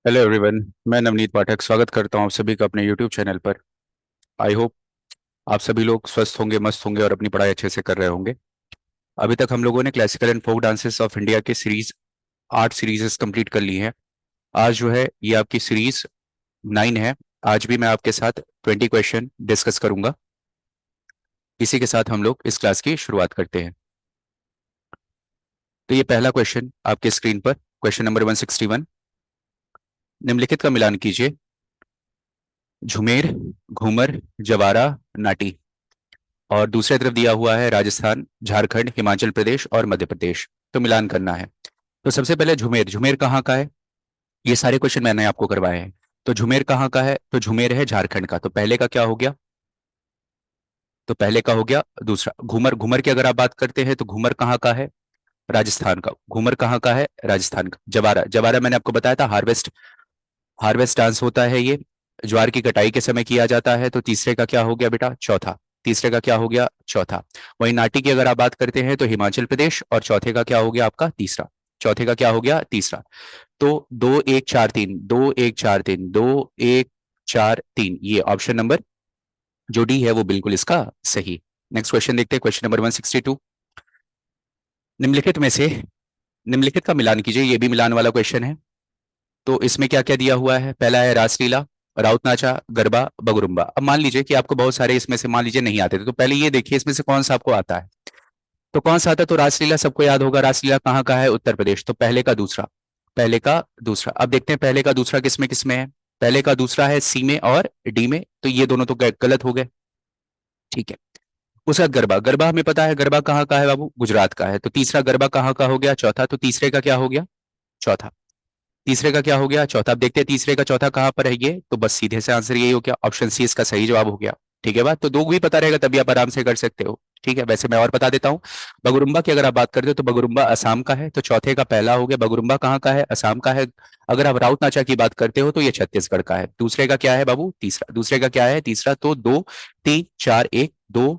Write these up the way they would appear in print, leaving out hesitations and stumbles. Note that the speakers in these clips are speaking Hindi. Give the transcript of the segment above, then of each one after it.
Hello everyone. मैं नवनीत पाठक स्वागत करता हूँ आप सभी का अपने यूट्यूब चैनल पर। आई होप आप सभी लोग स्वस्थ होंगे, मस्त होंगे और अपनी पढ़ाई अच्छे से कर रहे होंगे। अभी तक हम लोगों ने classical and folk dances of India की सीरीज 8 सीरीजेस कंप्लीट कर ली हैं। आज जो है ये आपकी सीरीज 9 है। आज भी मैं आपके साथ 20 क्वेश्चन डिस्कस करूंगा। इसी के साथ हम लोग इस क्लास की शुरुआत करते हैं। तो ये पहला क्वेश्चन आपके स्क्रीन पर, क्वेश्चन नंबर 161। निम्नलिखित का मिलान कीजिए। झुमेर, घूमर, जवारा, नाटी। और दूसरी तरफ दिया हुआ है राजस्थान, झारखंड, हिमाचल प्रदेश और मध्य प्रदेश। तो मिलान करना है। तो सबसे पहले झुमेर, झुमेर कहाँ का है? ये सारे क्वेश्चन मैंने आपको करवाए हैं। तो झुमेर कहाँ का है? तो झुमेर है झारखंड का। तो पहले का क्या हो गया? तो पहले का हो गया दूसरा। घूमर, घूमर की अगर आप बात करते हैं तो घूमर कहाँ का है? राजस्थान का। घूमर कहाँ का है? राजस्थान का। जवारा, जवारा मैंने आपको बताया था हार्वेस्ट, हार्वेस्ट डांस होता है ये, ज्वार की कटाई के समय किया जाता है। तो तीसरे का क्या हो गया बेटा? चौथा। तीसरे का क्या हो गया? चौथा। वहीं नाटी की अगर आप बात करते हैं तो हिमाचल प्रदेश, और चौथे का क्या हो गया आपका? तीसरा। चौथे का क्या हो गया? तीसरा। तो 2 1 4 3, 2 1 4 3, 2 1 4 3, ये ऑप्शन नंबर जो डी है वो बिल्कुल इसका सही। नेक्स्ट क्वेश्चन देखते हैं, क्वेश्चन नंबर 162। निम्नलिखित में से निम्नलिखित का मिलान कीजिए। ये भी मिलान वाला क्वेश्चन है। तो इसमें क्या क्या दिया हुआ है? पहला है रासलीला, राउत नाचा, गरबा, बगरुम्बा। अब मान लीजिए कि आपको बहुत सारे इसमें से मान लीजिए नहीं आते थे, तो पहले ये देखिए इसमें से कौन सा आपको आता है। तो कौन सा आता है? तो रासलीला सबको याद होगा। रासलीला कहाँ का है? उत्तर प्रदेश। तो पहले का दूसरा, पहले का दूसरा। अब देखते हैं पहले का दूसरा किसमें किसमें है। पहले का दूसरा है सी में और डी में। तो ये दोनों तो गलत हो गए। ठीक है। उसके बाद गरबा, गरबा हमें पता है गरबा कहाँ का है बाबू? गुजरात का है। तो तीसरा गरबा कहाँ का हो गया? चौथा। तो तीसरे का क्या हो गया? चौथा। तीसरे का क्या हो गया? चौथा। अब देखते हैं तीसरे का चौथा कहां पर है ये। तो बस सीधे से आंसर यही हो गया, ऑप्शन सी इसका सही जवाब हो गया। ठीक है बात। तो दो भी पता रहेगा तभी आप आराम से कर सकते हो। ठीक है। वैसे मैं और बता देता हूँ। बगुरुम्बा की अगर आप बात करते हो तो बगुरुम्बा असम का है। तो चौथे का पहला हो गया। बगुरुम्बा कहाँ का है? असम का है। अगर आप राउत नाचा की बात करते हो तो ये छत्तीसगढ़ का है। दूसरे का क्या है बाबू? तीसरा। दूसरे का क्या है? तीसरा। तो 2 3 4 1, 2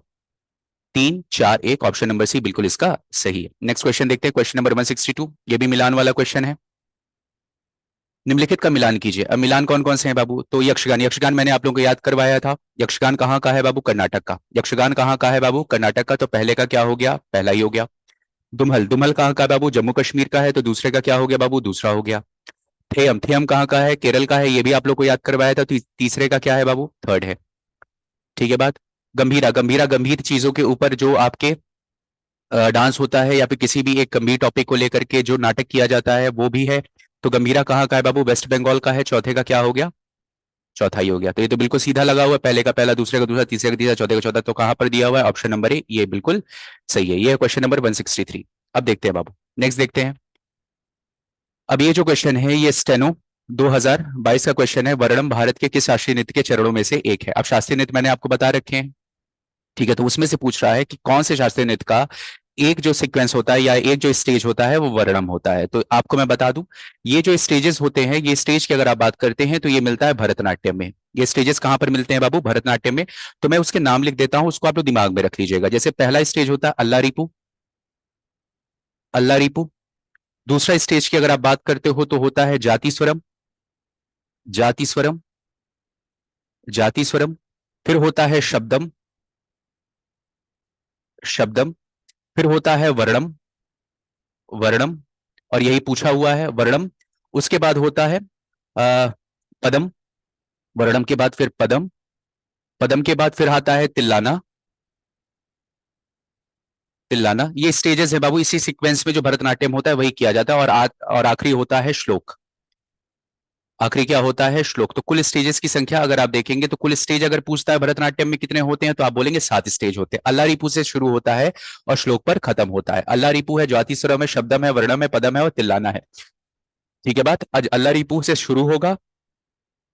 3 4 1, ऑप्शन नंबर सी बिल्कुल इसका सही है। नेक्स्ट क्वेश्चन देखते हैं, क्वेश्चन नंबर 162। ये भी मिलान वाला क्वेश्चन है। निम्नलिखित का मिलान कीजिए। अब मिलान कौन कौन से हैं बाबू? तो यक्षगान, यक्षगान मैंने आप लोगों को याद करवाया था। यक्षगान कहाँ का है बाबू? कर्नाटक का। यक्षगान कहाँ का है बाबू? कर्नाटक का। तो पहले का क्या हो गया? पहला ही हो गया। दुम्हल, दुम्हल कहाँ का है बाबू? जम्मू कश्मीर का है। तो दूसरे का क्या हो गया बाबू? दूसरा हो गया। थेयम, थेयम कहाँ का है? केरल का है। ये भी आप लोग को याद करवाया था। तो तीसरे का क्या है बाबू? थर्ड है। ठीक है बात। गंभीरा, गंभीरा गंभीर चीजों के ऊपर जो आपके डांस होता है या फिर किसी भी एक गंभीर टॉपिक को लेकर के जो नाटक किया जाता है वो भी है। तो गंभीरा कहाँ का है बाबू? वेस्ट बंगाल का है। चौथे का क्या हो गया? चौथा ही हो गया। तो ये तो बिल्कुल सीधा लगा हुआ है। पहले का पहला, दूसरे का दूसरा, तीसरे का तीसरा, चौथे का चौथा। तो कहां पर दिया हुआ है? ऑप्शन नंबर ए, ये बिल्कुल सही है। ये है क्वेश्चन नंबर 163। अब देखते हैं बाबू, नेक्स्ट देखते हैं। अब ये जो क्वेश्चन है ये स्टेनो 2022 का क्वेश्चन है। वर्णम भारत के किस शास्त्रीय नृत्य के चरणों में से एक है? अब शास्त्रीय नृत्य मैंने आपको बता रखे हैं। ठीक है। तो उसमें से पूछ रहा है कि कौन से शास्त्रीय नृत्य का एक जो सीक्वेंस होता है या एक जो स्टेज होता है वो वर्णम होता है। तो आपको मैं बता दूं, ये जो स्टेजेस होते हैं, ये स्टेज की अगर आप बात करते हैं तो ये मिलता है भरतनाट्यम में। ये स्टेजेस कहां पर मिलते हैं बाबू? भरतनाट्यम में। तो मैं उसके नाम लिख देता हूं, उसको आप लोग दिमाग में रख लीजिएगा। जैसे पहला स्टेज होता है अल्ला रिपू, अल्ला रिपू। दूसरा स्टेज की अगर आप बात करते हो तो होता है जाति स्वरम, जाति स्वरम, जाति स्वरम। फिर होता है शब्दम, शब्दम। फिर होता है वर्णम, वर्णम। और यही पूछा हुआ है वर्णम। उसके बाद होता है पदम, वर्णम के बाद फिर पदम, पदम के बाद फिर आता है तिल्लाना, तिल्लाना। ये स्टेजेस है बाबू। इसी सीक्वेंस में जो भरतनाट्यम होता है वही किया जाता है। और आखिरी होता है श्लोक। आखिरी क्या होता है? श्लोक। तो कुल स्टेजेस की संख्या अगर आप देखेंगे तो कुल स्टेज अगर पूछता है भरतनाट्यम में कितने होते हैं तो आप बोलेंगे 7 स्टेज होते हैं। अल्ला रिपू से शुरू होता है और श्लोक पर खत्म होता है। अल्ला रिपू है, ज्योति स्वरम है, शब्दम है, वर्णम है, पदम है और तिल्लाना है। ठीक है बात। आज अल्ला रिपू से शुरू होगा,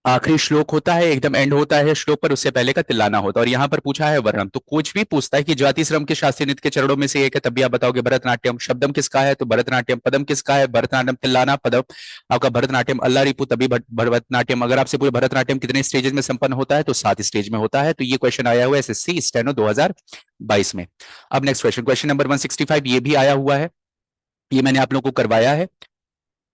आखिरी श्लोक होता है, एकदम एंड होता है श्लोक पर, उससे पहले का तिल्लाना होता है। और यहाँ पर पूछा है वर्णम। तो कुछ भी पूछता है कि ज्योति श्रम के शास्त्रीय नृत्य के चरणों में से एक है, तब भी आप बताओगे भरतनाट्यम। शब्दम किसका है? तो भरतनाट्यम। पदम किसका है? भरतनाट्यम। तिल्लाना, पदम आपका भरतनाट्यम। अल्ला रिपू तभी भरतनाट्यम। अगर आपसे पूछे भरतनाट्यम कितने स्टेजेस में संपन्न होता है तो 7 स्टेज में होता है। तो ये क्वेश्चन आया हुआ है एसएससी स्टेनो 2022 में। अब नेक्स्ट क्वेश्चन, क्वेश्चन नंबर 165, ये भी आया हुआ है, ये मैंने आप लोगों को करवाया है।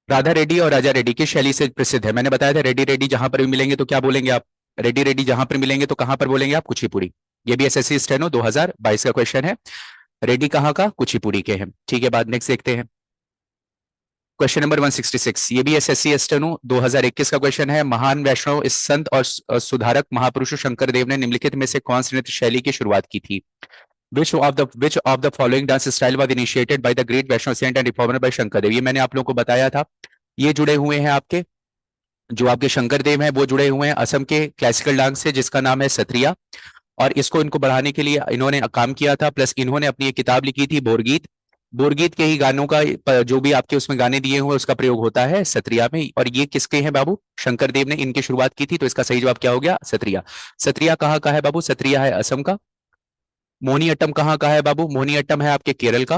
राधा रेड्डी और राजा रेड्डी किस शैली से प्रसिद्ध है? मैंने बताया था रेड्डी रेड्डी जहां पर भी मिलेंगे तो क्या बोलेंगे आप? रेड्डी रेड्डी जहां पर मिलेंगे तो कहां पर बोलेंगे आप? कुचिपुड़ी। ये भी एसएससी स्टेनो 2022 का क्वेश्चन है। रेड्डी कहाँ का? कुचिपुड़ी के हैं। ठीक है, बाद नेक्स्ट देखते हैं। क्वेश्चन नंबर 166, ये भी एसएससी एस्टेनो 2021 का क्वेश्चन है। महान वैष्णव इस संत और सुधारक महापुरुष शंकर देव ने निम्नलिखित में से कौन सी नृत्य शैली की शुरुआत की थी? which of the following dance style was initiated by the great Vaishnav saint and reformer by Shankar देव? ये मैंने आप लोगों को बताया था। ये जुड़े हुए हैं आपके, जो आपके शंकर देव हैं वो जुड़े हुए हैं असम के क्लासिकल डांस से जिसका नाम है सत्रिया। और इसको इनको बढ़ाने के लिए इन्होंने काम किया था, प्लस इन्होंने अपनी एक किताब लिखी थी बोरगीत। बोरगीत के ही गानों का जो भी आपके उसमें गाने दिए हुए उसका प्रयोग होता है सत्रिया में। और ये किसके हैं बाबू? शंकर देव ने इनकी शुरुआत की थी। तो इसका सही जवाब क्या हो गया? सत्रिया। सत्रिया कहाँ का है बाबू? सत्रिया है असम का। मोहिनीअट्टम कहाँ का है बाबू? मोहिनीअट्टम है आपके केरल का,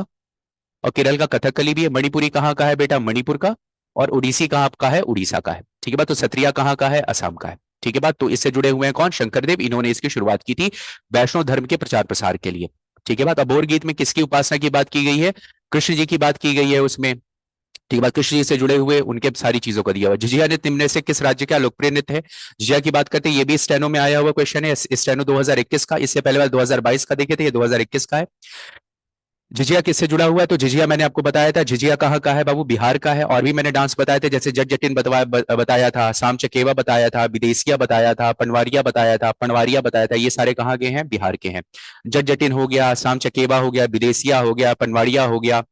और केरल का कथकली भी है। मणिपुरी कहाँ का है बेटा? मणिपुर का। और उड़ीसी कहाँ का है? उड़ीसा का है। ठीक है बात। तो सत्रिया कहाँ का है? असम का है। ठीक है बात। तो इससे जुड़े हुए हैं कौन? शंकरदेव। इन्होंने इसकी शुरुआत की थी वैष्णव धर्म के प्रचार प्रसार के लिए। ठीक है बात। अबोर गीत में किसकी उपासना की बात की गई है? कृष्ण जी की बात की गई है उसमें। ठीक है बात। कृष्ण जी से जुड़े हुए उनके सारी चीजों का दिया हुआ। झिझिया नृत्य निम्न में से किस राज्य का लोकप्रिय नृत्य है? झिझिया की बात करते हैं, ये भी स्टेनो में आया हुआ क्वेश्चन है, स्टेनो 2021 का। इससे पहले वाला 2022 का देखे थे, ये 2021 का है। झिझिया किससे जुड़ा हुआ है? तो झिझिया मैंने आपको बताया था, झिझिया कहाँ का है बाबू? बिहार का है। और भी मैंने डांस बताए थे, जैसे जट जटिन बताया था, साम चकेवा बताया था, विदेशिया बताया था, पनवारिया बताया था, पनवारिया बताया था। ये सारे कहाँ के हैं? बिहार के हैं। जट जटिन हो गया, साम चकेवा हो गया, विदेशिया हो गया, पनवाड़िया हो गया।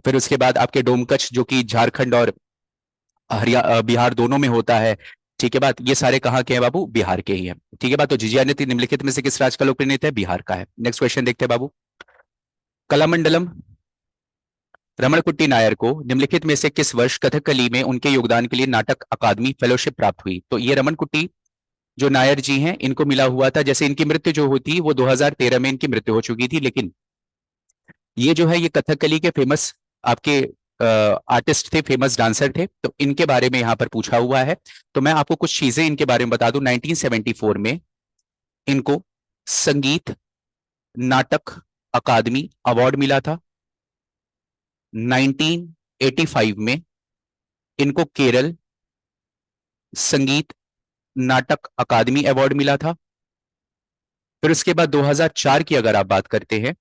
फिर उसके बाद आपके डोमकच जो कि झारखंड और बिहार दोनों में होता है। ठीक है बात। ये सारे कहाँ के हैं बाबू? बिहार के ही हैं। ठीक है बात। तो झिझिया नृत्य निम्नलिखित में से किस राज्य का लोकप्रिय नृत्य है? बिहार का है। नेक्स्ट क्वेश्चन देखते हैं बाबू। कलामंडलम रमणकुट्टी नायर को निम्नलिखित में से किस वर्ष कथकली में उनके योगदान के लिए नाटक अकादमी फेलोशिप प्राप्त हुई? तो ये रमणकुट्टी जो नायर जी हैं इनको मिला हुआ था। जैसे इनकी मृत्यु जो होती वो 2013 में इनकी मृत्यु हो चुकी थी, लेकिन ये जो है ये कथकली के फेमस आपके आर्टिस्ट थे, फेमस डांसर थे। तो इनके बारे में यहाँ पर पूछा हुआ है। तो मैं आपको कुछ चीजें इनके बारे में बता दूं। 1974 में इनको संगीत नाटक अकादमी अवार्ड मिला था। 1985 में इनको केरल संगीत नाटक अकादमी अवार्ड मिला था। फिर उसके बाद 2004 की अगर आप बात करते हैं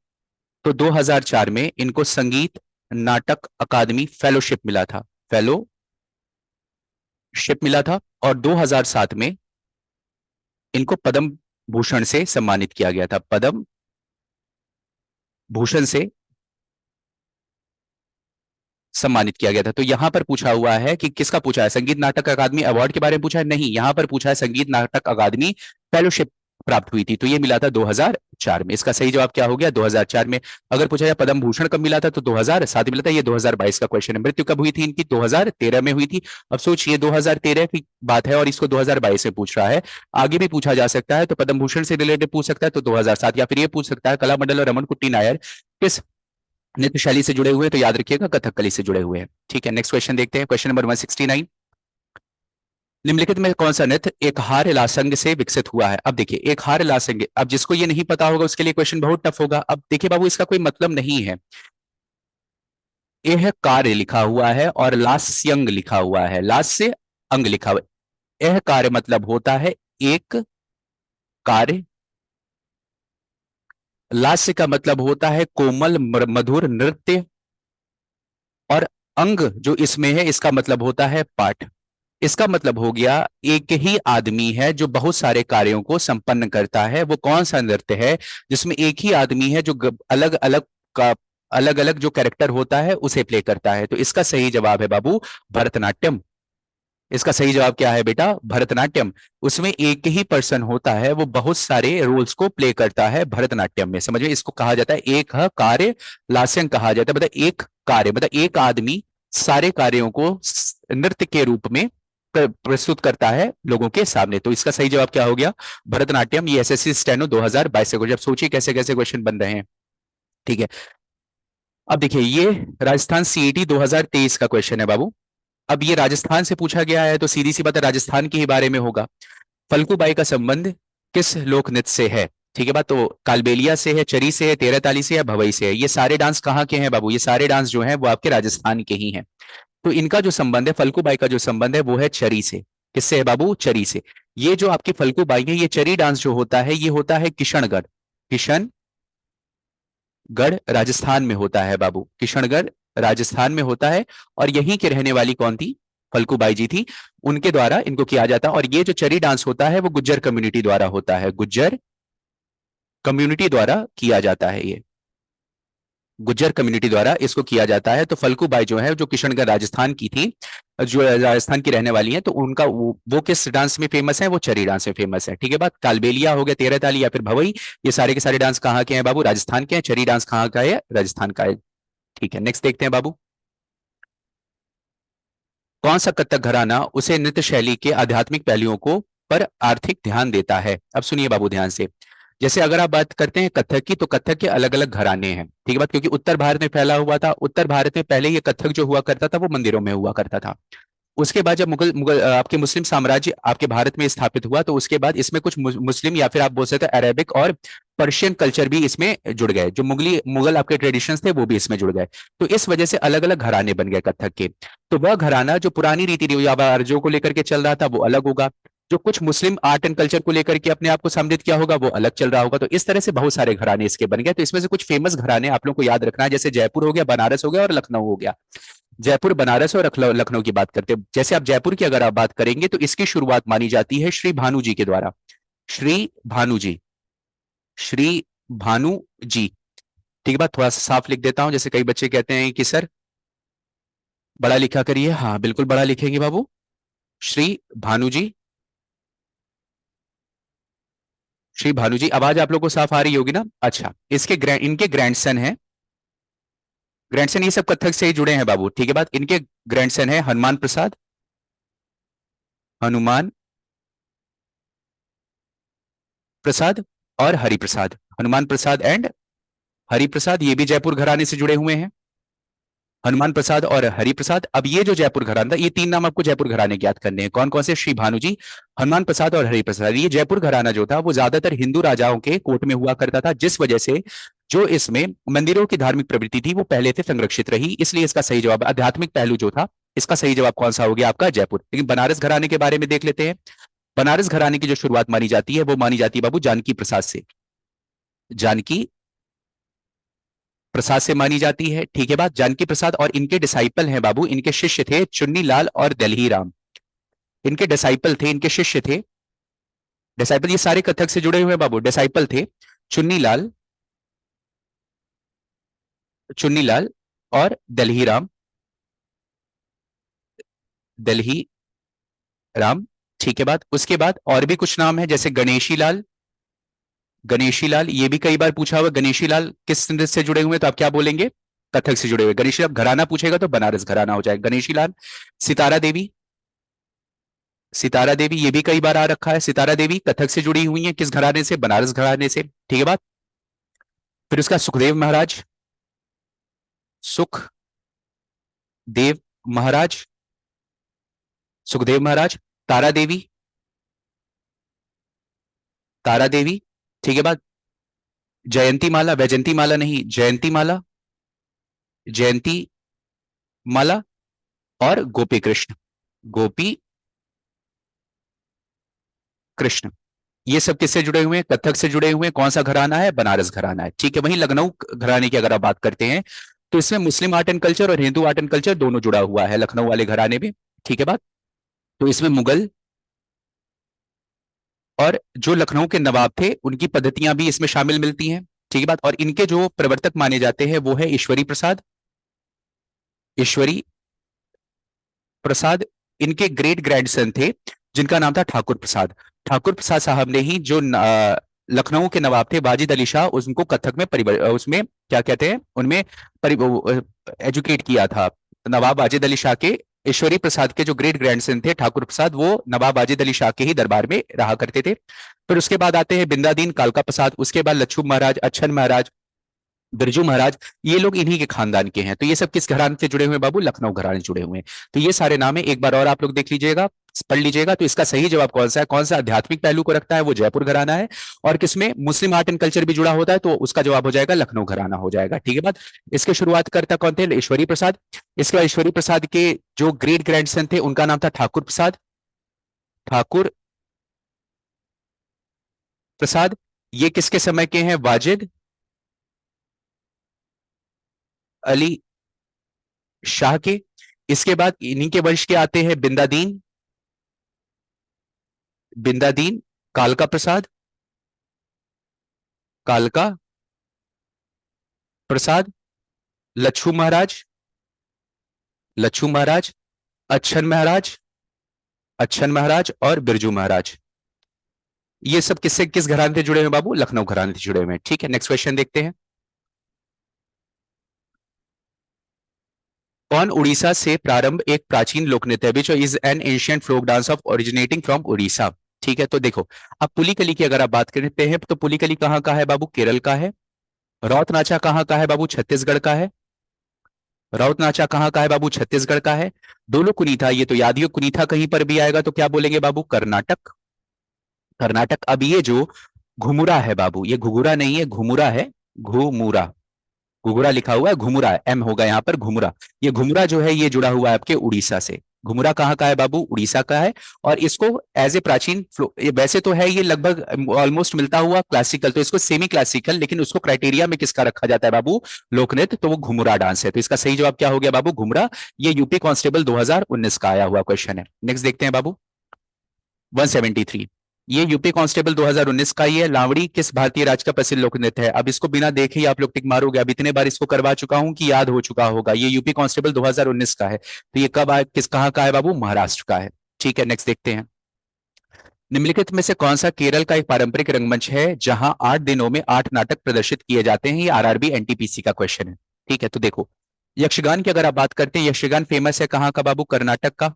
तो 2004 में इनको संगीत नाटक अकादमी फेलोशिप मिला था, फेलोशिप मिला था। और 2007 में इनको पद्म भूषण से सम्मानित किया गया था, पद्म भूषण से सम्मानित किया गया था। तो यहां पर पूछा हुआ है कि किसका पूछा है? संगीत नाटक अकादमी अवार्ड के बारे में पूछा है? नहीं, यहां पर पूछा है संगीत नाटक अकादमी फेलोशिप प्राप्त हुई थी। तो ये मिला था 2004 में। इसका सही जवाब क्या हो गया? 2004 में। अगर पूछा जाए पद्म भूषण कब मिला था तो 2007 मिला था। ये 2022 का क्वेश्चन है। मृत्यु कब हुई थी इनकी? 2013 में हुई थी। अब सोचिए 2013 की बात है और इसको 2022 में पूछ रहा है। आगे भी पूछा जा सकता है, तो पद्म भूषण से रिलेटेड पूछ सकता है तो 2007, या फिर ये पूछ सकता है कलामंडल और रमनकुट्टी नायर किस नृत्य शैली से जुड़े हुए? तो याद रखिएगा कथकली से जुड़े हुए हैं। ठीक है, नेक्स्ट क्वेश्चन देखते हैं। क्वेश्चन नंबर 169, निम्नलिखित में कौन सा नृत्य एक हार लासंग से विकसित हुआ है? अब देखिए एक हार लासंग, अब जिसको ये नहीं पता होगा उसके लिए क्वेश्चन बहुत टफ होगा। अब देखिए बाबू इसका कोई मतलब नहीं है। यह कार्य लिखा हुआ है और लास्यंग लिखा हुआ है, लास्य अंग लिखा हुआ है। यह कार्य मतलब होता है एक कार्य, लास्य का मतलब होता है कोमल मधुर नृत्य, और अंग जो इसमें है इसका मतलब होता है पाठ। इसका मतलब हो गया एक ही आदमी है जो बहुत सारे कार्यों को संपन्न करता है। वो कौन सा नृत्य है जिसमें एक ही आदमी है जो अलग अलग का अलग अलग जो कैरेक्टर होता है उसे प्ले करता है? तो इसका सही जवाब है बाबू भरतनाट्यम। इसका सही जवाब क्या है बेटा? भरतनाट्यम। उसमें एक ही पर्सन होता है, वो बहुत सारे रोल्स को प्ले करता है भरतनाट्यम में। समझिए इसको कहा जाता है एक कार्य लास्यंग कहा जाता है। मतलब एक कार्य मतलब एक आदमी सारे कार्यों को नृत्य के रूप में प्रस्तुत करता है लोगों के सामने। तो इसका सही जवाब क्या हो गया? भरतनाट्यम। ये एसएससी स्टेनो 2022 से। जब सोचिए कैसे कैसे क्वेश्चन बन रहे हैं। ठीक है, अब देखिए ये राजस्थान सीईटी 2023 का क्वेश्चन है बाबू। अब ये राजस्थान से पूछा गया है तो सीधी सी बात है राजस्थान के ही बारे में होगा। फल्गुबाई का संबंध किस लोक नृत्य से है? ठीक है बात। तो कालबेलिया से है, चरी से है, तेरह ताली से है, भवई से है। ये सारे डांस कहाँ के हैं बाबू? ये सारे डांस जो हैं वो आपके राजस्थान के ही हैं। तो इनका जो संबंध है, फल्गुबाई का जो संबंध है वो है चरी से। किससे है बाबू? चरी से। ये जो आपकी फल्गुबाई है, ये चरी डांस जो होता है ये होता है किशनगढ़, किशनगढ़ राजस्थान में होता है बाबू, किशनगढ़ राजस्थान में होता है। और यहीं के रहने वाली कौन थी? फल्गुबाई जी थी। उनके द्वारा इनको किया जाता है। और ये जो चरी डांस होता है वो गुज्जर कम्युनिटी द्वारा होता है, गुज्जर कम्युनिटी द्वारा किया जाता है। ये गुज्जर कम्युनिटी द्वारा इसको किया जाता है। तो फल्गुबाई जो है, जो किशनगढ़ राजस्थान की थी, जो राजस्थान की रहने वाली है, तो उनका वो किस डांस में फेमस है? वो चरी डांस में फेमस है। ठीक है बात। कालबेलिया हो गया, तेरह ताली या फिर भवई, ये सारे के सारे डांस कहाँ के हैं बाबू? राजस्थान के हैं। चरी डांस कहाँ का है? राजस्थान का है। ठीक है, नेक्स्ट देखते हैं बाबू। कौन सा कथक घराना उसे नृत्य शैली के आध्यात्मिक पहलुओं को पर आर्थिक ध्यान देता है? अब सुनिए बाबू ध्यान से। जैसे अगर आप बात करते हैं कथक की, तो कथक के अलग अलग घराने हैं। ठीक है बात, क्योंकि उत्तर भारत में फैला हुआ था। उत्तर भारत में पहले ये कथक जो हुआ करता था वो मंदिरों में हुआ करता था। उसके बाद जब मुगल मुगल आपके मुस्लिम साम्राज्य आपके भारत में स्थापित हुआ, तो उसके बाद इसमें कुछ मुस्लिम या फिर आप बोल सकते हैं अरेबिक और पर्शियन कल्चर भी इसमें जुड़ गए। जो मुगली मुगल आपके ट्रेडिशंस थे वो भी इसमें जुड़ गए। तो इस वजह से अलग अलग घराने बन गए कथक के। तो वह घराना जो पुरानी रीति रिवाजों को लेकर के चल रहा था वो अलग होगा। जो कुछ मुस्लिम आर्ट एंड कल्चर को लेकर के अपने आप को सम्मिलित किया होगा वो अलग चल रहा होगा। तो इस तरह से बहुत सारे घराने इसके बन गए। तो इसमें से कुछ फेमस घराने आप लोग को याद रखना है, जैसे जयपुर हो गया, बनारस हो गया और लखनऊ हो गया। जयपुर, बनारस और लखनऊ की बात करते हैं। जैसे आप जयपुर की अगर आप बात करेंगे तो इसकी शुरुआत मानी जाती है श्री भानु जी के द्वारा। श्री भानु जी, श्री भानु जी। ठीक है बात, थोड़ा सा साफ लिख देता हूं। जैसे कई बच्चे कहते हैं कि सर बड़ा लिखा करिए, हाँ बिल्कुल बड़ा लिखेंगे बाबू। श्री भानु जी, श्री भानु जी। आवाज आप लोग को साफ आ रही होगी ना? अच्छा, इनके ग्रैंडसन है, ग्रैंडसन, ये सब कथक से ही जुड़े हैं बाबू। ठीक है बात। इनके ग्रैंडसन है हनुमान प्रसाद, हनुमान प्रसाद और हरि प्रसाद। हनुमान प्रसाद एंड हरि प्रसाद, ये भी जयपुर घराने से जुड़े हुए हैं। हनुमान प्रसाद और हरि प्रसाद। अब ये जो जयपुर घराना था, ये तीन नाम आपको जयपुर घराने के याद करने हैं। कौन कौन से? श्री भानु जी, हनुमान प्रसाद और हरि प्रसाद। ये जयपुर घराना जो था वो ज्यादातर हिंदू राजाओं के कोर्ट में हुआ करता था, जिस वजह से जो इसमें मंदिरों की धार्मिक प्रवृत्ति थी वो पहले से संरक्षित रही। इसलिए इसका सही जवाब आध्यात्मिक पहलू जो था, इसका सही जवाब कौन सा हो गया आपका? जयपुर। लेकिन बनारस घराने के बारे में देख लेते हैं। बनारस घराने की जो शुरुआत मानी जाती है वो मानी जाती है बाबू जानकी प्रसाद से। जानकी प्रसाद से मानी जाती है। ठीक है बात। जानकी प्रसाद और इनके डिसाइपल हैं बाबू, इनके शिष्य थे चुन्नी लाल और दलही राम। इनके डिसाइपल थे, इनके शिष्य थे। डिसाइपल, ये सारे कथक से जुड़े हुए हैं बाबू। डिसाइपल थे चुन्नी लाल, चुन्नी लाल और दलही राम, दलही राम। ठीक है बात। उसके बाद और भी कुछ नाम है, जैसे गणेशी लाल, गणेशी लाल, ये भी कई बार पूछा हुआ। गणेशी लाल किस नृत्य से जुड़े हुए हैं? तो आप क्या बोलेंगे? कथक से जुड़े हुए। गणेशी लाल घराना पूछेगा तो बनारस घराना हो जाएगा गणेशी लाल। सितारा देवी, सितारा देवी ये भी कई बार आ रखा है। सितारा देवी कथक से जुड़ी हुई है, किस घराने से? बनारस घराने से। ठीक है बात। फिर उसका सुखदेव महाराज, सुखदेव महाराज, सुखदेव महाराज। तारा देवी, तारा देवी। ठीक है बात। जयंती माला, वैजंती माला नहीं, जयंती माला, जयंती माला और गोपी कृष्ण, गोपी कृष्ण। ये सब किससे जुड़े हुए हैं? कथक से जुड़े हुए हैं। कौन सा घराना है? बनारस घराना है। ठीक है। वहीं लखनऊ घराने की अगर आप बात करते हैं तो इसमें मुस्लिम आर्ट एंड कल्चर और हिंदू आर्ट एंड कल्चर दोनों जुड़ा हुआ है लखनऊ वाले घराने में। ठीक है बात। तो इसमें मुगल और जो लखनऊ के नवाब थे उनकी पद्धतियां भी इसमें शामिल मिलती हैं। ठीक है बात। और इनके जो प्रवर्तक माने जाते हैं वो है ईश्वरी प्रसाद, ईश्वरी प्रसाद। इनके ग्रेट ग्रैंडसन थे जिनका नाम था ठाकुर प्रसाद। ठाकुर प्रसाद साहब ने ही जो लखनऊ के नवाब थे वाजिद अली शाह, उनको कथक में उसमें क्या कहते हैं, उनमें एजुकेट किया था। नवाब वाजिद अली शाह के ईश्वरी प्रसाद के जो ग्रेट ग्रैंडसन थे ठाकुर प्रसाद, वो नवाब वाजिद अली शाह के ही दरबार में रहा करते थे। फिर उसके बाद आते हैं बिंदादीन कालका प्रसाद, उसके बाद लच्छू महाराज, अच्छन महाराज, बिरजू महाराज, ये लोग इन्हीं के खानदान के हैं। तो ये सब किस घराने से जुड़े हुए हैं बाबू? लखनऊ घराने से जुड़े हुए हैं। तो ये सारे नाम है, एक बार और आप लोग देख लीजिएगा, पढ़ लीजिएगा। तो इसका सही जवाब कौन सा है? कौन सा आध्यात्मिक पहलू को रखता है? वो जयपुर घराना है। और किसमें मुस्लिम आर्ट एंड कल्चर भी जुड़ा होता है, तो उसका जवाब हो जाएगा लखनऊ घराना हो जाएगा। ठीक है बात। इसके शुरुआत करता कौन थे? ईश्वरी प्रसाद। इसके बाद ईश्वरी प्रसाद के जो ग्रेट ग्रैंडसन थे उनका नाम था ठाकुर प्रसाद। ठाकुर प्रसाद। ये किसके समय के हैं? वाजिद अली शाह के। इसके बाद इन्हीं के वंश के आते हैं बिंदादीन, बिंदादीन, कालका प्रसाद, कालका प्रसाद, लच्छू महाराज, लच्छू महाराज, अच्छन महाराज, अच्छन महाराज और बिरजू महाराज। ये सब किससे किस घराने से जुड़े हुए हैं बाबू? लखनऊ घराने से जुड़े हुए हैं। ठीक है, नेक्स्ट क्वेश्चन देखते हैं। कौन उड़ीसा से प्रारंभ एक प्राचीन लोक नृत्य है, which is an ancient folk dance of originating from Orissa? ठीक है, तो देखो, अब पुलिकली की अगर आप बात करते हैं तो पुलिकली कहाँ का है बाबू? केरल का है। रौत नाचा कहाँ का है बाबू? छत्तीसगढ़ का है। राउत नाचा कहाँ का है बाबू? छत्तीसगढ़ का है। डोलो कुनीथा, ये तो याद ही हो, कुनीथा कहीं पर भी आएगा तो क्या बोलेंगे बाबू? कर्नाटक। कर्नाटक। अब ये जो घुमुरा है बाबू, ये घुघुरा नहीं है, घुमुरा है। घुमुरा, घुघुरा लिखा हुआ है, घुमुरा एम होगा यहाँ पर, घुमुरा। ये घुमुरा जो है ये जुड़ा हुआ है आपके उड़ीसा से। घुमुरा कहाँ का है बाबू? उड़ीसा का है। और इसको एज ए प्राचीन ये वैसे तो है, ये लगभग ऑलमोस्ट मिलता हुआ क्लासिकल, तो इसको सेमी क्लासिकल, लेकिन उसको क्राइटेरिया में किसका रखा जाता है बाबू? लोकनृत्य। तो वो घुमुरा डांस है। तो इसका सही जवाब क्या हो गया बाबू? घुमुरा। ये यूपी कांस्टेबल 2019 का आया हुआ क्वेश्चन है। नेक्स्ट देखते हैं बाबू। 173। ये यूपी कांस्टेबल 2019 का ही है। लावड़ी किस भारतीय राज्य का प्रसिद्ध लोक नृत्य है? अब इसको बिना देखे ही आप लोग टिक मारोगे, अब इतने बार इसको करवा चुका हूं कि याद हो चुका होगा। ये यूपी कांस्टेबल 2019 का है। तो ये कब आया, किस कहाँ का है बाबू? महाराष्ट्र का है। ठीक है, नेक्स्ट देखते हैं। निम्नलिखित में से कौन सा केरल का एक पारंपरिक रंगमंच है जहां 8 दिनों में 8 नाटक प्रदर्शित किए जाते हैं? ये आरआरबी एनटीपीसी का क्वेश्चन है। ठीक है, तो देखो, यक्षगान की अगर आप बात करते हैं, यक्षगान फेमस है कहाँ का बाबू? कर्नाटक का।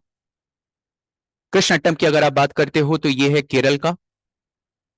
कृष्णअट्टम की अगर आप बात करते हो तो ये है केरल का।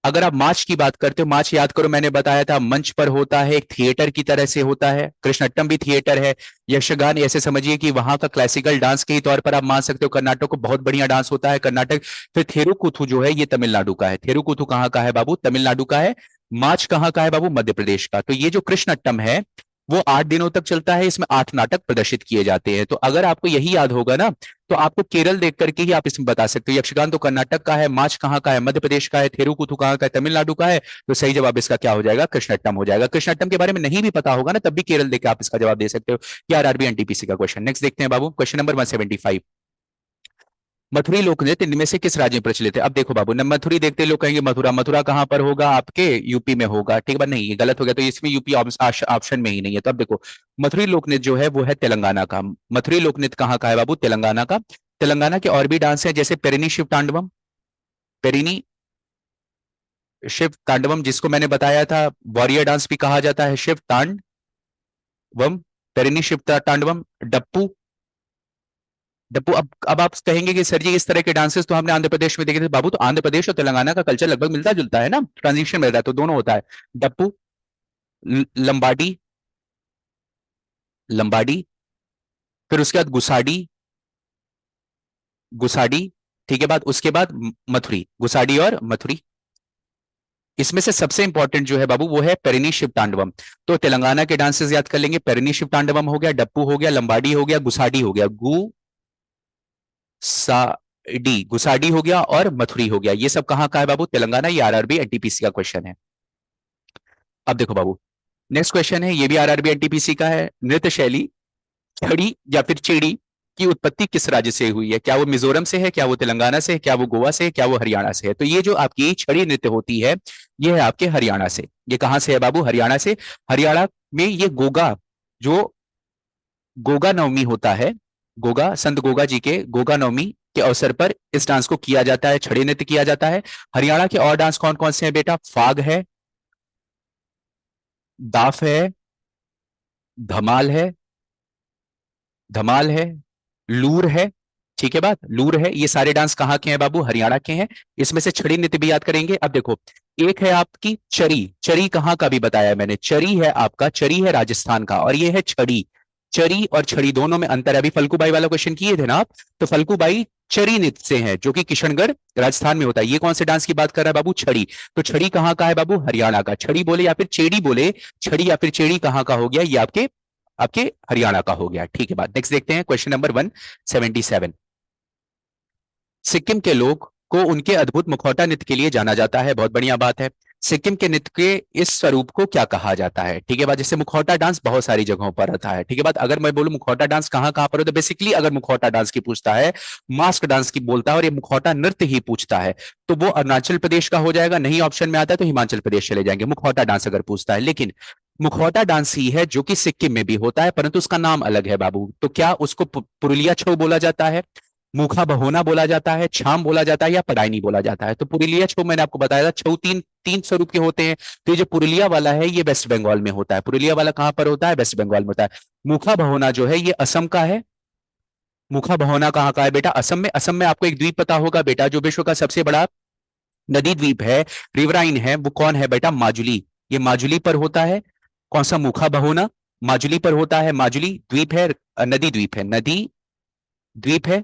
अगर आप मार्च की बात करते हो, मार्च याद करो, मैंने बताया था मंच पर होता है, एक थिएटर की तरह से होता है। कृष्णअट्टम भी थिएटर है। यक्षगान ऐसे समझिए कि वहां का क्लासिकल डांस के ही तौर पर आप मान सकते हो। कर्नाटक को बहुत बढ़िया डांस होता है कर्नाटक। फिर थेरुकुथु जो है ये तमिलनाडु का है। थेरुकुथु कहाँ का है बाबू? तमिलनाडु का है। मार्च कहाँ का है बाबू? मध्य प्रदेश का। तो ये जो कृष्णअट्टम है वो 8 दिनों तक चलता है। इसमें 8 नाटक प्रदर्शित किए जाते हैं। तो अगर आपको यही याद होगा ना, तो आपको केरल देख करके ही आप इसमें बता सकते हो। यक्षगान तो कर्नाटक का है, मार्च कहाँ का है? मध्य प्रदेश का है। थेरुकुथु कहाँ का है? तमिलनाडु का है। तो सही जवाब इसका क्या हो जाएगा? कृष्णअट्टम हो जाएगा। कृष्णअट्टम के बारे में नहीं भी पता होगा ना, तब भी केरल देख के आप इसका जवाब दे सकते हो कि आरआरबी एनटीपीसी का क्वेश्चन। नेक्स्ट देखते हैं बाबू, क्वेश्चन नंबर 175। मथुरी लोक नृत्य इनमें से किस राज्य में प्रचलित है? अब देखो बाबू, न मथुरी देखते लोग कहेंगे मथुरा, मथुरा कहाँ पर होगा? आपके यूपी में होगा। ठीक है, नहीं, ये गलत हो गया। तो इसमें यूपी ऑप्शन में ही नहीं है। तो अब देखो, मथुरी लोक नृत्य जो है वो है तेलंगाना का। मथुरी लोक नृत्य कहाँ का है बाबू? तेलंगाना का। तेलंगाना के और भी डांस हैं, जैसे पेरिनी शिव तांडवम। पेरिनी शिव तांडवम, जिसको मैंने बताया था वॉरियर डांस भी कहा जाता है, शिव तांडवम, पेरिनी शिव तांडवम। डप्पू, डप्पू। अब आप कहेंगे कि सर जी इस तरह के डांसेस तो हमने आंध्र प्रदेश में देखे थे बाबू। तो आंध्र प्रदेश और तेलंगाना का कल्चर लगभग मिलता जुलता है ना, ट्रांजिशन मिलता है, तो दोनों होता है। डप्पू, लंबाडी, लंबाडी। फिर उसके बाद गुसाडी, गुसाडी। ठीक है, बाद उसके बाद मथुरी, गुसाडी और मथुरी। इसमें से सबसे इंपॉर्टेंट जो है बाबू वो है पेरिनी शिव तांडवम। तो तेलंगाना के डांसेस याद कर लेंगे, पेरिनी शिव तांडवम हो गया, डप्पू हो गया, लंबाडी हो गया, गुसाडी हो गया। गुसाडी, गुसाडी हो गया और मथुरी हो गया। ये सब कहाँ का है बाबू? तेलंगाना। ये आरआरबी एनटीपीसी का क्वेश्चन है। अब देखो बाबू, नेक्स्ट क्वेश्चन है, ये भी आरआरबी एनटीपीसी का है। नृत्य शैली छड़ी या फिर चिड़ी की उत्पत्ति किस राज्य से हुई है? क्या वो मिजोरम से है? क्या वो तेलंगाना से है? क्या वो गोवा से है? क्या वो हरियाणा से है? तो ये जो आपकी छड़ी नृत्य होती है, ये है आपके हरियाणा से। ये कहां से है बाबू? हरियाणा से। हरियाणा में ये गोगा, जो गोगा नवमी होता है, गोगा, संत गोगा जी के गोगा नवमी के अवसर पर इस डांस को किया जाता है, छड़ी नृत्य किया जाता है। हरियाणा के और डांस कौन कौन से हैं बेटा? फाग है, दाफ है, धमाल है, धमाल है, लूर है, ठीक है बात, लूर है, ये सारे डांस कहाँ के हैं बाबू, हरियाणा के हैं। इसमें से छड़ी नृत्य भी याद करेंगे। अब देखो, एक है आपकी चरी, चरी कहाँ का भी बताया मैंने, चरी है आपका, चरी है राजस्थान का, और ये है छड़ी। चरी और छड़ी दोनों में अंतर है। अभी फल्गुबाई वाला क्वेश्चन किए थे ना आप, तो फल्गुबाई चरी नृत्य से है, जो कि किशनगढ़ राजस्थान में होता है। ये कौन से डांस की बात कर रहा है बाबू, छड़ी। तो छड़ी कहाँ का है बाबू, हरियाणा का। छड़ी बोले या फिर चेड़ी बोले, छड़ी या फिर चेड़ी कहाँ का हो गया, ये आपके आपके हरियाणा का हो गया। ठीक है बात, नेक्स्ट देखते हैं क्वेश्चन नंबर 177। सिक्किम के लोग को उनके अद्भुत मुखौटा नृत्य के लिए जाना जाता है, बहुत बढ़िया बात है। सिक्किम के नृत्य के इस स्वरूप को क्या कहा जाता है, ठीक है बात। जैसे मुखौटा डांस बहुत सारी जगहों पर रहता है, ठीक है बात। अगर मैं बोलूं मुखौटा डांस कहाँ कहाँ पर होता है, बेसिकली अगर मुखौटा डांस की पूछता है, मास्क डांस की बोलता है, और ये मुखौटा नृत्य ही पूछता है, तो वो अरुणाचल प्रदेश का हो जाएगा। नहीं ऑप्शन में आता है तो हिमाचल प्रदेश चले जाएंगे, मुखौटा डांस अगर पूछता है। लेकिन मुखौटा डांस ही है जो कि सिक्किम में भी होता है, परंतु उसका नाम अलग है बाबू। तो क्या उसको पुरुलिया छऊ बोला जाता है, मुखा बहोना बोला जाता है, छाम बोला जाता है, या पडाइनी बोला जाता है। तो पुरुलिया छऊ मैंने आपको बताया था, छऊ तीन तीन स्वरूप के होते हैं। तो ये जो पुरुलिया वाला है ये वेस्ट बंगाल में होता है। पुरुलिया वाला कहां पर होता है, वेस्ट बंगाल में होता है। मुखा बहोना जो है ये असम का है। मुखा बहोना कहाँ का है बेटा, असम में। असम में आपको एक द्वीप पता होगा बेटा, जो विश्व का सबसे बड़ा नदी द्वीप है, रिवराइन है, वो कौन है बेटा, माजुली। ये माजुली पर होता है। कौन सा, मुखा बहोना माजुली पर होता है। माजुली द्वीप है, नदी द्वीप है, नदी द्वीप है।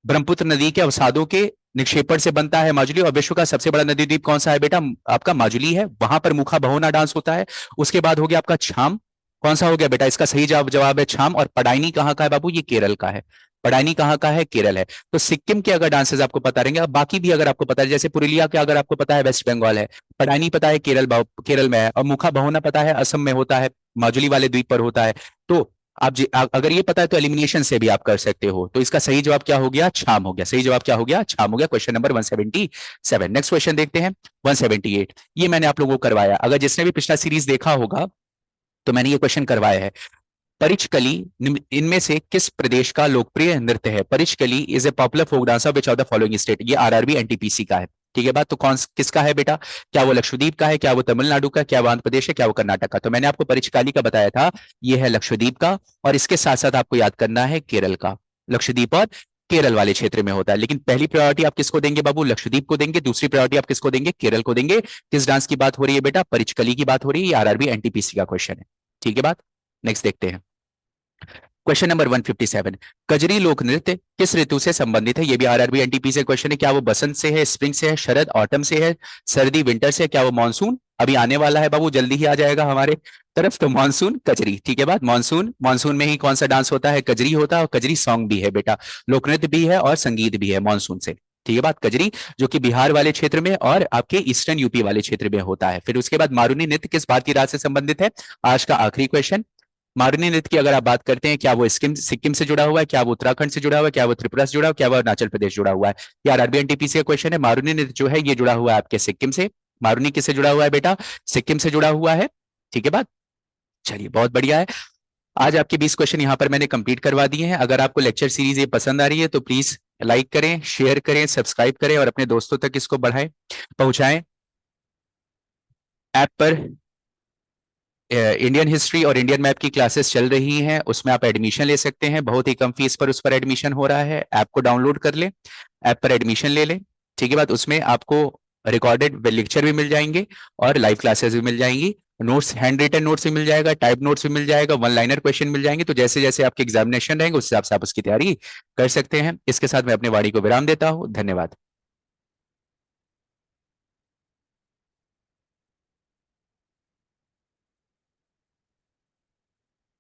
ब्रह्मपुत्र नदी के अवसादों के निक्षेपण से बनता है माजुली। और विश्व का सबसे बड़ा नदी द्वीप कौन सा है बेटा, आपका माजुली है। वहां पर मुखा बहोना डांस होता है। उसके बाद हो गया आपका छाम। कौन सा हो गया बेटा, इसका सही जवाब है छाम। और पडाइनी कहाँ का है बाबू, ये केरल का है। पडाइनी कहाँ का है, केरल है। तो सिक्किम के अगर डांसेस आपको पता रहेंगे, अब बाकी भी अगर आपको पता है, जैसे पुरुलिया के अगर आपको पता है वेस्ट बंगाल है, पडाइनी पता है केरल केरल में है, और मुखा बहोना पता है असम में होता है, माजुली वाले द्वीप पर होता है। तो आप अगर ये पता है तो एलिमिनेशन से भी आप कर सकते हो। तो इसका सही जवाब क्या हो गया, छाम हो गया। सही जवाब क्या हो गया, छाम हो गया। Question number 177। नेक्स्ट क्वेश्चन देखते हैं 178। ये मैंने आप लोगों को करवाया, अगर जिसने भी पिछला सीरीज देखा होगा तो मैंने ये क्वेश्चन करवाया है। परिचकली इनमें से किस प्रदेश का लोकप्रिय नृत्य है। Parichakali is a popular folk dance of which of the following state. ये आरआरबी एनटीपीसी का है, ठीक है बात। तो कौन किसका है बेटा, क्या वो लक्षद्वीप का है, क्या वो तमिलनाडु का, क्या वो आंध्र प्रदेश है, क्या वो कर्नाटक का। तो मैंने आपको परिचकाली का बताया था, ये है लक्षद्वीप का। और इसके साथ साथ आपको याद करना है केरल का। लक्षद्वीप और केरल वाले क्षेत्र में होता है। लेकिन पहली प्रायोरिटी आप किसको देंगे बाबू, लक्षद्वीप को देंगे। दूसरी प्रायोरिटी आप किसको देंगे, केरल को देंगे। किस डांस की बात हो रही है बेटा, परिचकली की बात हो रही है। ये आरआरबी एनटीपीसी का क्वेश्चन है, ठीक है बात। नेक्स्ट देखते हैं क्वेश्चन नंबर 157। कजरी लोक नृत्य किस ऋतु से संबंधित है। ये भी आरआरबी एनटीपी से क्वेश्चन है। क्या वो बसंत से है, स्प्रिंग से है, शरद ऑटम से है, सर्दी विंटर से है, क्या वो मानसून अभी आने वाला है बाबू, जल्दी ही आ जाएगा हमारे तरफ। तो मानसून कजरी, ठीक है बात। मानसून, मानसून में ही कौन सा डांस होता है, कजरी होता है। और कजरी सॉन्ग भी है बेटा, लोक नृत्य भी है और संगीत भी है मानसून से, ठीक है बात। कजरी जो कि बिहार वाले क्षेत्र में और आपके ईस्टर्न यूपी वाले क्षेत्र में होता है। फिर उसके बाद मारूनी नृत्य किस भारतीय राज्य से संबंधित है। आज का आखिरी क्वेश्चन, मारूनी नृत्य की अगर आप बात करते हैं, क्या वो सिक्किम सिक्किम से जुड़ा हुआ है, क्या वो उत्तराखंड से जुड़ा हुआ है, क्या वो त्रिपुरा से जुड़ा हुआ है, क्या वो अरुणाचल प्रदेश जुड़ा हुआ है। ये आरआरबी एनटीपीसी का क्वेश्चन है। मारूनी नृत्य जो है ये जुड़ा हुआ है आपके सिक्किम से। मारूनी किससे जुड़ा हुआ है बेटा, सिक्किम से जुड़ा हुआ है, ठीक है बात। चलिए बहुत बढ़िया है। आज आपके 20 क्वेश्चन यहाँ पर मैंने कंप्लीट करवा दिए हैं। अगर आपको लेक्चर सीरीज ये पसंद आ रही है तो प्लीज लाइक करें, शेयर करें, सब्सक्राइब करें और अपने दोस्तों तक इसको बढ़ाएं, पहुंचाएं। ऐप पर इंडियन हिस्ट्री और इंडियन मैप की क्लासेस चल रही हैं, उसमें आप एडमिशन ले सकते हैं। बहुत ही कम फीस पर उस पर एडमिशन हो रहा है। ऐप को डाउनलोड कर लें, ऐप पर एडमिशन ले लें, ठीक है बात। उसमें आपको रिकॉर्डेड लेक्चर भी मिल जाएंगे और लाइव क्लासेस भी मिल जाएंगी। नोट्स, हैंड रिटन नोट्स भी मिल जाएगा, टाइप नोट्स भी मिल जाएगा, वन लाइनर क्वेश्चन मिल जाएंगे। तो जैसे जैसे आपके एग्जामिनेशन रहेंगे उस हिसाब से आप उसकी तैयारी कर सकते हैं। इसके साथ मैं अपनी वाणी को विराम देता हूँ। धन्यवाद।